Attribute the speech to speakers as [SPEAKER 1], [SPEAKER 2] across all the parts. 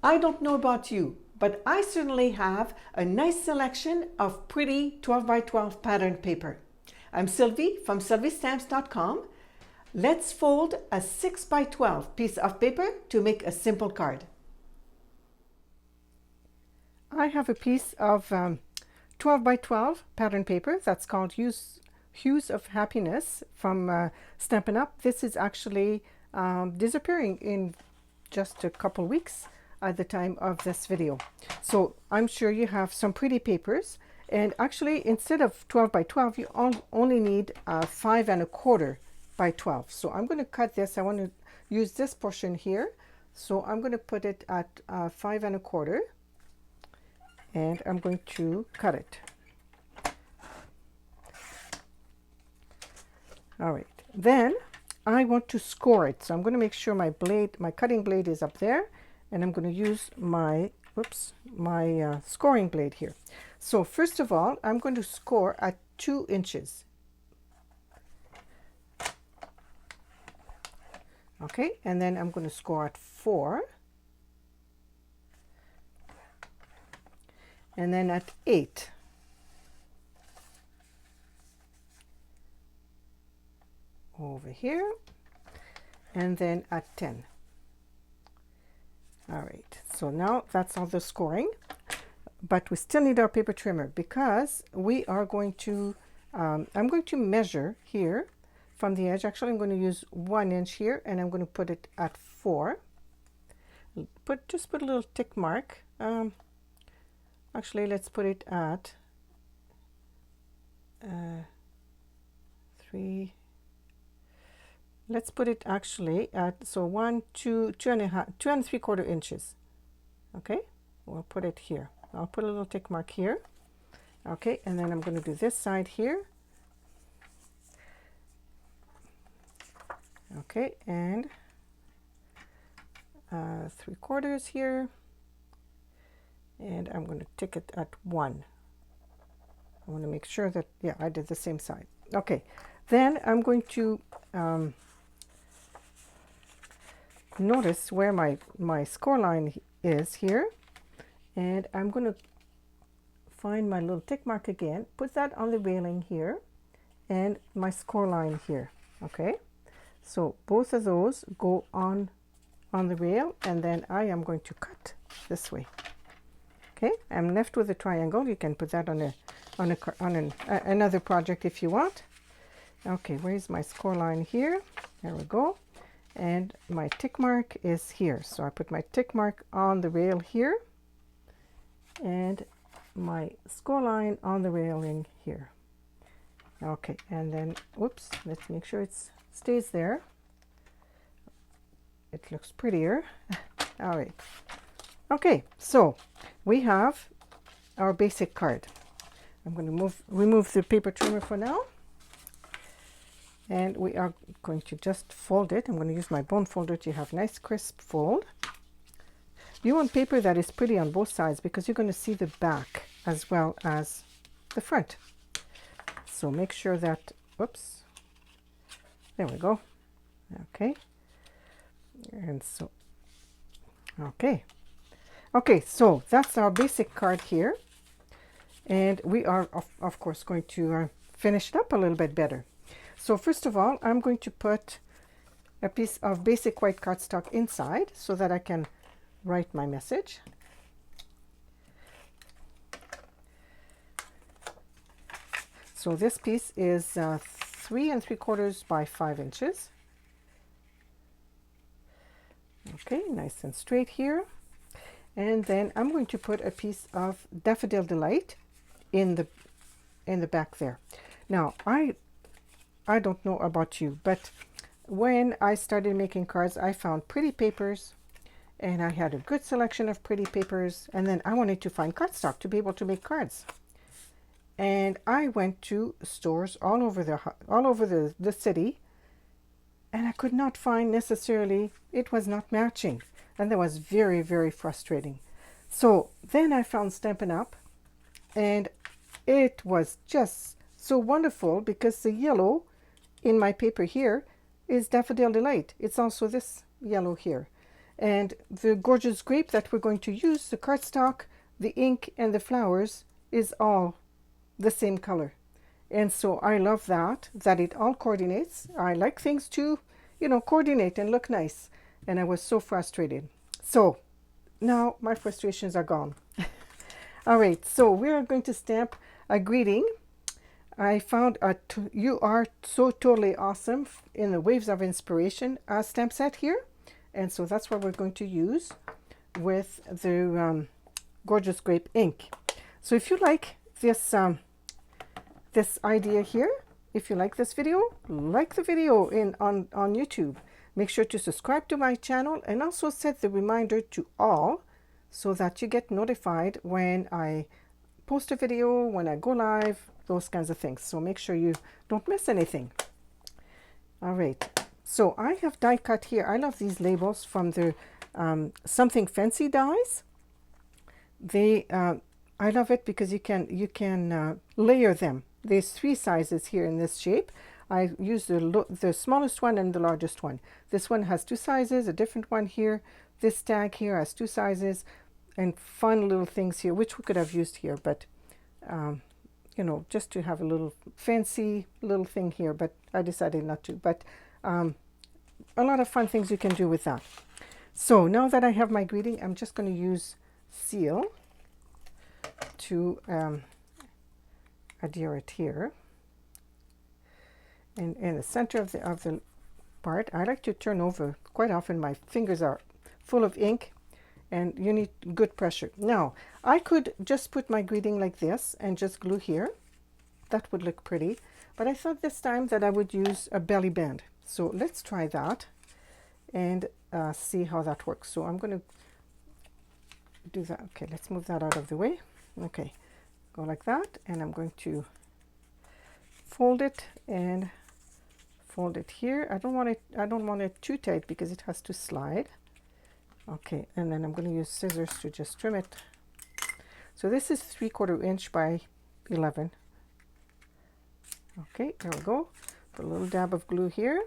[SPEAKER 1] I don't know about you, but I certainly have a nice selection of pretty 12 by 12 pattern paper. I'm Sylvie from sylviestamps.com. Let's fold a 6 by 12 piece of paper to make a simple card. I have a piece of 12 by 12 pattern paper that's called Hues of Happiness from Stampin' Up. This is actually disappearing in just a couple weeks at the time of this video. So I'm sure you have some pretty papers, and actually instead of 12 by 12 you only need 5 1/4 by 12. So I'm going to cut this. I want to use this portion here, so I'm going to put it at 5 1/4, and I'm going to cut it. All right, then I want to score it, so I'm going to make sure my cutting blade is up there, and I'm going to use my scoring blade here. So first of all, I'm going to score at 2 inches. Okay, and then I'm going to score at 4, and then at 8. Over here, and then at 10. All right, so now that's all the scoring, but we still need our paper trimmer because we are going to I'm going to measure here from the edge. Actually, I'm going to use 1 inch here, and I'm going to put it at 4. Just put a little tick mark. Actually, let's put it at 3. Let's put it actually at, so 1, 2, 2 3/4 inches. Okay, we'll put it here. I'll put a little tick mark here. Okay, and then I'm going to do this side here. Okay, and 3/4 here, and I'm going to tick it at 1. I want to make sure that, yeah, I did the same side. Okay, then I'm going to notice where my score line is here, and I'm going to find my little tick mark again, put that on the railing here, and my score line here. Okay, so both of those go on the rail, and then I am going to cut this way. Okay, I'm left with a triangle. You can put that on another project if you want. Okay, where's my score line here? There we go. And my tick mark is here. So I put my tick mark on the rail here, and my score line on the railing here. Okay, and then, whoops, let's make sure it stays there. It looks prettier. All right. Okay, so we have our basic card. I'm going to remove the paper trimmer for now. And we are going to just fold it. I'm going to use my bone folder to have nice crisp fold. You want paper that is pretty on both sides because you're going to see the back as well as the front. So make sure that, whoops, there we go. Okay. And so, okay. Okay, so that's our basic card here. And we are, of course, going to finish it up a little bit better. So first of all, I'm going to put a piece of basic white cardstock inside so that I can write my message. So this piece is 3 3/4 by 5 inches. Okay, nice and straight here. And then I'm going to put a piece of Daffodil Delight in the back there. Now, I don't know about you, but when I started making cards, I found pretty papers, and I had a good selection of pretty papers, and then I wanted to find cardstock to be able to make cards. And I went to stores all over the city, and I could not find necessarily, it was not matching, and that was very, very frustrating. So then I found Stampin' Up, and it was just so wonderful because the yellow in my paper here is Daffodil Delight. It's also this yellow here. And the gorgeous grape that we're going to use, the cardstock, the ink, and the flowers is all the same color. And so I love that it all coordinates. I like things to, coordinate and look nice. And I was so frustrated. So now my frustrations are gone. All right, so we are going to stamp a greeting. I found You Are So Totally Awesome in the Waves of Inspiration stamp set here. And so that's what we're going to use with the gorgeous grape ink. So if you like this this idea here, if you like this video, like the video on YouTube. Make sure to subscribe to my channel and also set the reminder to all so that you get notified when I post a video, when I go live, those kinds of things. So make sure you don't miss anything. All right. So I have die cut here. I love these labels from the Something Fancy dies. They I love it because you can layer them. There's 3 sizes here in this shape. I use the smallest one and the largest one. This one has 2 sizes, a different one here. This tag here has 2 sizes, and fun little things here, which we could have used here, but just to have a little fancy little thing here, but I decided not to. But a lot of fun things you can do with that. So now that I have my greeting, I'm just going to use seal to adhere it here. And in the center of the part, I like to turn over quite often. My fingers are full of ink and you need good pressure. Now, I could just put my greeting like this and just glue here. That would look pretty. But I thought this time that I would use a belly band. So let's try that and see how that works. So I'm going to do that. Okay, let's move that out of the way. Okay, go like that, and I'm going to fold it and fold it here. I don't want it too tight because it has to slide. Okay, and then I'm going to use scissors to just trim it. So this is 3/4 inch by 11. Okay, there we go. Put a little dab of glue here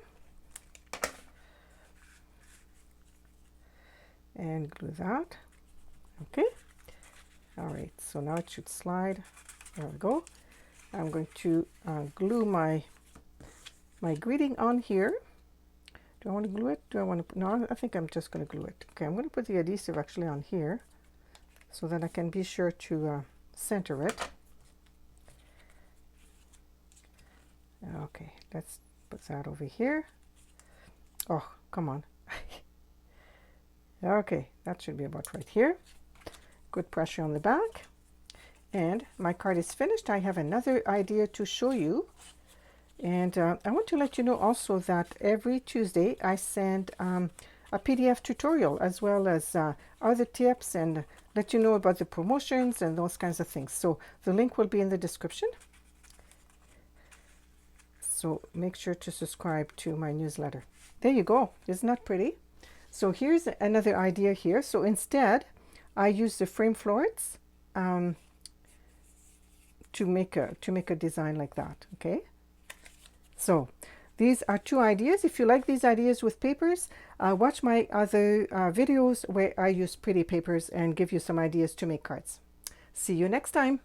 [SPEAKER 1] and glue that. Okay, all right, so now it should slide. There we go. I'm going to glue my greeting on here. Do I want to glue it? Do I want to? No, I think I'm just going to glue it. Okay, I'm going to put the adhesive actually on here so that I can be sure to center it. Okay, let's put that over here. Oh, come on. Okay, that should be about right here. Good pressure on the back. And my card is finished. I have another idea to show you. And I want to let you know also that every Tuesday I send a PDF tutorial as well as other tips and let you know about the promotions and those kinds of things. So the link will be in the description. So make sure to subscribe to my newsletter. There you go. Isn't that pretty? So here's another idea here. So instead, I use the frame florets to make a design like that. Okay. So these are 2 ideas. If you like these ideas with papers, watch my other videos where I use pretty papers and give you some ideas to make cards. See you next time.